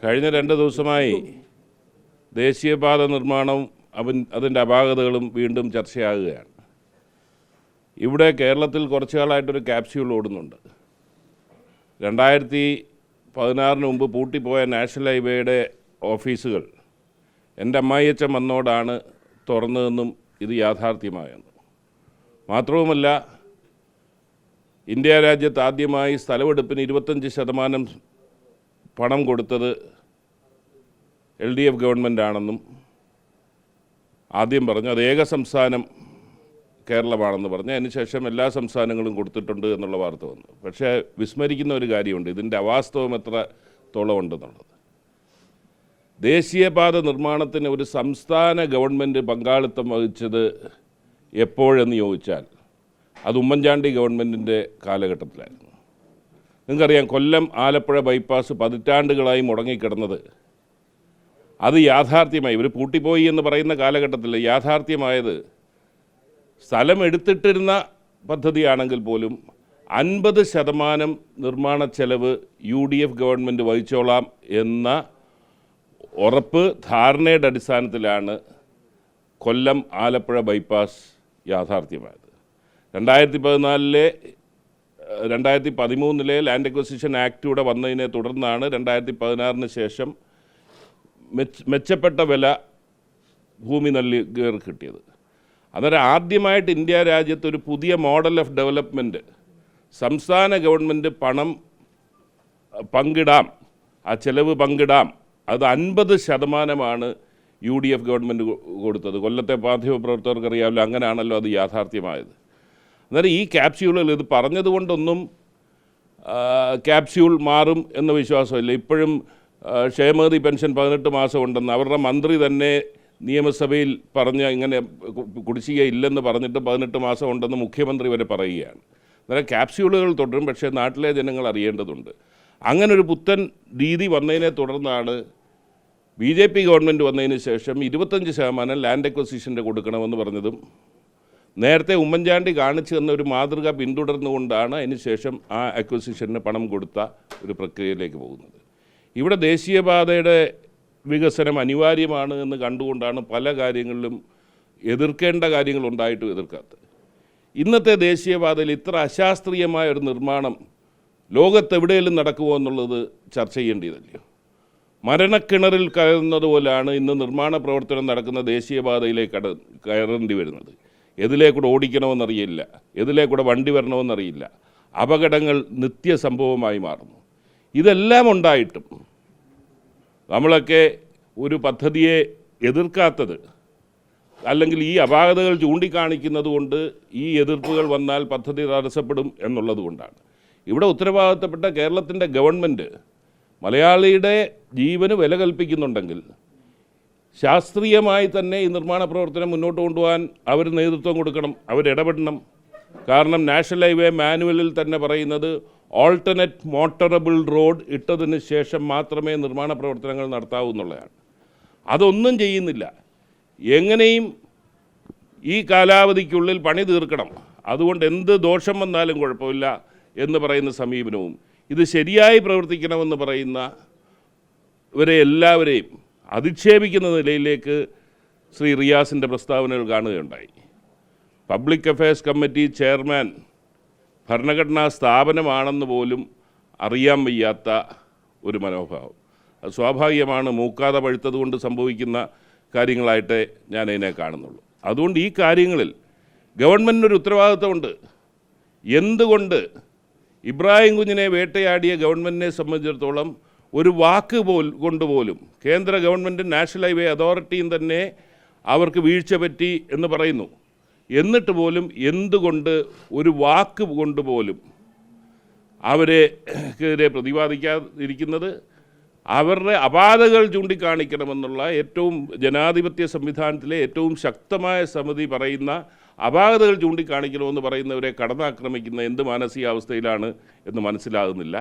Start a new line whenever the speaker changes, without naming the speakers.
കഴിഞ്ഞ 2 ദിവസമായി ദേശീയപാത നിർമ്മാണവും അതിൻ്റെ അപാകതകളും വീണ്ടും ചർച്ചയാകുകയാണ്. ഇവിടെ കേരളത്തിൽ കുറച്ചു കാലമായിട്ടൊരു ക്യാപ്സ്യൂൾ ഓടുന്നുണ്ട്. 2016 മുമ്പ് പൂട്ടിപ്പോയ നാഷണൽ ഹൈവേയുടെ ഓഫീസുകൾ എൻ്റെ അമ്മായിയച്ഛൻ വന്നോടാണ് തുറന്നതെന്നും ഇത് യാഥാർത്ഥ്യമായെന്നും. മാത്രവുമല്ല, ഇന്ത്യ രാജ്യത്ത് ആദ്യമായി സ്ഥലമെടുപ്പിന് 25% പണം കൊടുത്തത് LDF ഗവൺമെൻറ്റാണെന്നും ആദ്യം പറഞ്ഞു. അത് ഏക സംസ്ഥാനം കേരളമാണെന്ന് പറഞ്ഞു. അതിനുശേഷം എല്ലാ സംസ്ഥാനങ്ങളും കൊടുത്തിട്ടുണ്ട് എന്നുള്ള വാർത്ത വന്നു. പക്ഷേ വിസ്മരിക്കുന്ന ഒരു കാര്യമുണ്ട്, ഇതിൻ്റെ അവാസ്തവം എത്രത്തോളം ഉണ്ടെന്നുള്ളത്. ദേശീയപാത നിർമ്മാണത്തിന് ഒരു സംസ്ഥാന ഗവൺമെൻറ് പങ്കാളിത്തം വഹിച്ചത് എപ്പോഴെന്ന് ചോദിച്ചാൽ അത് ഉമ്മൻചാണ്ടി ഗവൺമെൻറ്റിൻ്റെ കാലഘട്ടത്തിലായിരുന്നു. നിങ്ങൾക്കറിയാം, കൊല്ലം ആലപ്പുഴ ബൈപ്പാസ് പതിറ്റാണ്ടുകളായി മുടങ്ങിക്കിടന്നത് അത് യാഥാർത്ഥ്യമായി, ഇവർ പൂട്ടിപ്പോയി എന്ന് പറയുന്ന കാലഘട്ടത്തിൽ യാഥാർത്ഥ്യമായത് സ്ഥലം എടുത്തിട്ടിരുന്ന പദ്ധതിയാണെങ്കിൽ പോലും 50% നിർമ്മാണ ചെലവ് UDF ഗവൺമെൻറ് വഹിച്ചോളാം എന്ന ഉറപ്പ് ധാരണയുടെ അടിസ്ഥാനത്തിലാണ് കൊല്ലം ആലപ്പുഴ ബൈപ്പാസ് യാഥാർത്ഥ്യമായത്. 2013 ലാൻഡ് അക്വസിഷൻ ആക്ട് ഇവിടെ വന്നതിനെ തുടർന്നാണ് 2016 ശേഷം മെച്ചപ്പെട്ട വില ഭൂമി നൽകിയവർക്ക് കിട്ടിയത്. അന്നേരം ആദ്യമായിട്ട് ഇന്ത്യ രാജ്യത്ത് ഒരു പുതിയ മോഡൽ ഓഫ് ഡെവലപ്മെൻറ്റ്, സംസ്ഥാന ഗവൺമെൻറ് പണം പങ്കിടാം, ആ ചെലവ് പങ്കിടാം, അത് 50% UDF ഗവൺമെൻറ് കൊടുത്തത്. കൊല്ലത്തെ മാധ്യമപ്രവർത്തകർക്ക് അറിയാമല്ലോ, അങ്ങനെയാണല്ലോ അത് യാഥാർത്ഥ്യമായത്. അന്നേരം ഈ ക്യാപ്സ്യൂളിൽ ഇത് പറഞ്ഞതുകൊണ്ടൊന്നും ക്യാപ്സ്യൂൾ മാറും എന്ന വിശ്വാസമില്ല. ഇപ്പോഴും ക്ഷേമനിധി പെൻഷൻ 18 മാസം ഉണ്ടെന്ന് അവരുടെ മന്ത്രി തന്നെ നിയമസഭയിൽ പറഞ്ഞ, ഇങ്ങനെ കുടിശ്ശിക ഇല്ലെന്ന് പറഞ്ഞിട്ട് 18 മാസം ഉണ്ടെന്ന് മുഖ്യമന്ത്രി വരെ പറയുകയാണ്. അന്നേരം ക്യാപ്സ്യൂളുകൾ തുടരും. പക്ഷേ നാട്ടിലെ ജനങ്ങൾ അറിയേണ്ടതുണ്ട്, അങ്ങനൊരു പുത്തൻ രീതി വന്നതിനെ തുടർന്നാണ് BJP ഗവൺമെൻറ് വന്നതിന് ശേഷം 25% ലാൻഡ് അക്വസിഷൻ്റെ കൊടുക്കണമെന്ന് പറഞ്ഞതും നേരത്തെ ഉമ്മൻചാണ്ടി കാണിച്ചു തന്ന ഒരു മാതൃക പിന്തുടർന്നുകൊണ്ടാണ് അതിനുശേഷം ആ അക്വസിഷന് പണം കൊടുത്ത ഒരു പ്രക്രിയയിലേക്ക് പോകുന്നത്. ഇവിടെ ദേശീയപാതയുടെ വികസനം അനിവാര്യമാണ് എന്ന് കണ്ടുകൊണ്ടാണ് പല കാര്യങ്ങളിലും എതിർക്കേണ്ട കാര്യങ്ങളുണ്ടായിട്ടും എതിർക്കാത്തത്. ഇന്നത്തെ ദേശീയപാതയിൽ ഇത്ര അശാസ്ത്രീയമായ ഒരു നിർമ്മാണം ലോകത്തെവിടെയെങ്കിലും നടക്കുമോ എന്നുള്ളത് ചർച്ച ചെയ്യേണ്ടതല്ലയോ? മരണക്കിണറിൽ കയറുന്നത് പോലെയാണ് ഇന്ന് നിർമ്മാണ പ്രവർത്തനം നടക്കുന്ന ദേശീയപാതയിലേക്ക് കയറേണ്ടി വരുന്നത്. എതിലേക്കൂടെ ഓടിക്കണമെന്നറിയില്ല, എതിലേക്കൂടെ വണ്ടി വരണമെന്നറിയില്ല. അപകടങ്ങൾ നിത്യസംഭവമായി മാറുന്നു. ഇതെല്ലാം ഉണ്ടായിട്ടും നമ്മളൊക്കെ ഒരു പദ്ധതിയെ എതിർക്കാത്തത്, അല്ലെങ്കിൽ ഈ അപാകതകൾ ചൂണ്ടിക്കാണിക്കുന്നത് കൊണ്ട് ഈ എതിർപ്പുകൾ വന്നാൽ പദ്ധതി തടസ്സപ്പെടും എന്നുള്ളത് കൊണ്ടാണ്. ഇവിടെ ഉത്തരവാദിത്തപ്പെട്ട കേരളത്തിൻ്റെ ഗവൺമെൻറ് മലയാളിയുടെ ജീവന് വില കൽപ്പിക്കുന്നുണ്ടെങ്കിൽ ശാസ്ത്രീയമായി തന്നെ ഈ നിർമ്മാണ പ്രവർത്തനം മുന്നോട്ട് കൊണ്ടുപോകാൻ അവർ നേതൃത്വം കൊടുക്കണം, അവരിടപെടണം. കാരണം നാഷണൽ ഹൈവേ മാനുവലിൽ തന്നെ പറയുന്നത് ഓൾട്ടർനേറ്റ് മോട്ടറബിൾ റോഡ് ഇട്ടതിന് ശേഷം മാത്രമേ നിർമ്മാണ പ്രവർത്തനങ്ങൾ നടത്താവൂ എന്നുള്ളതാണ്. അതൊന്നും ചെയ്യുന്നില്ല. എങ്ങനെയും ഈ കാലാവധിക്കുള്ളിൽ പണി തീർക്കണം, അതുകൊണ്ട് എന്ത് ദോഷം വന്നാലും കുഴപ്പമില്ല എന്ന് പറയുന്ന സമീപനവും, ഇത് ശരിയായി പ്രവർത്തിക്കണമെന്ന് പറയുന്ന ഇവരെ എല്ലാവരെയും അധിക്ഷേപിക്കുന്ന നിലയിലേക്ക് ശ്രീ റിയാസിൻ്റെ പ്രസ്താവനകൾ കാണുകയുണ്ടായി. പബ്ലിക് അഫയേഴ്സ് കമ്മിറ്റി ചെയർമാൻ ഭരണഘടനാ സ്ഥാപനമാണെന്ന് പോലും അറിയാൻ വയ്യാത്ത ഒരു മനോഭാവം. അത് സ്വാഭാവികമാണ്, മൂക്കാതെ പഴുത്തത് കൊണ്ട് സംഭവിക്കുന്ന കാര്യങ്ങളായിട്ടേ ഞാനതിനെ കാണുന്നുള്ളൂ. അതുകൊണ്ട് ഈ കാര്യങ്ങളിൽ ഗവൺമെൻറ്റിനൊരു ഉത്തരവാദിത്തമുണ്ട്. എന്തുകൊണ്ട് ഇബ്രാഹിം കുഞ്ഞിനെ വേട്ടയാടിയ ഗവൺമെൻറ്റിനെ സംബന്ധിച്ചിടത്തോളം ഒരു വാക്ക് കൊണ്ടുപോലും കേന്ദ്ര ഗവൺമെൻറ്റും നാഷണൽ ഹൈവേ അതോറിറ്റിയും തന്നെ അവർക്ക് വീഴ്ച പറ്റി എന്ന് പറയുന്നു. എന്നിട്ട് പോലും എന്തുകൊണ്ട് ഒരു വാക്ക് കൊണ്ടുപോലും അവരെതിരെ പ്രതിപാദിക്കാതിരിക്കുന്നത്? അവരുടെ അപാകതകൾ ചൂണ്ടിക്കാണിക്കണമെന്നുള്ള ഏറ്റവും ജനാധിപത്യ സംവിധാനത്തിലെ ഏറ്റവും ശക്തമായ സമിതി പറയുന്ന അപാകതകൾ ചൂണ്ടിക്കാണിക്കണമെന്ന് പറയുന്നവരെ കടന്നാക്രമിക്കുന്ന എന്ത് മാനസികാവസ്ഥയിലാണ് എന്ന് മനസ്സിലാകുന്നില്ല.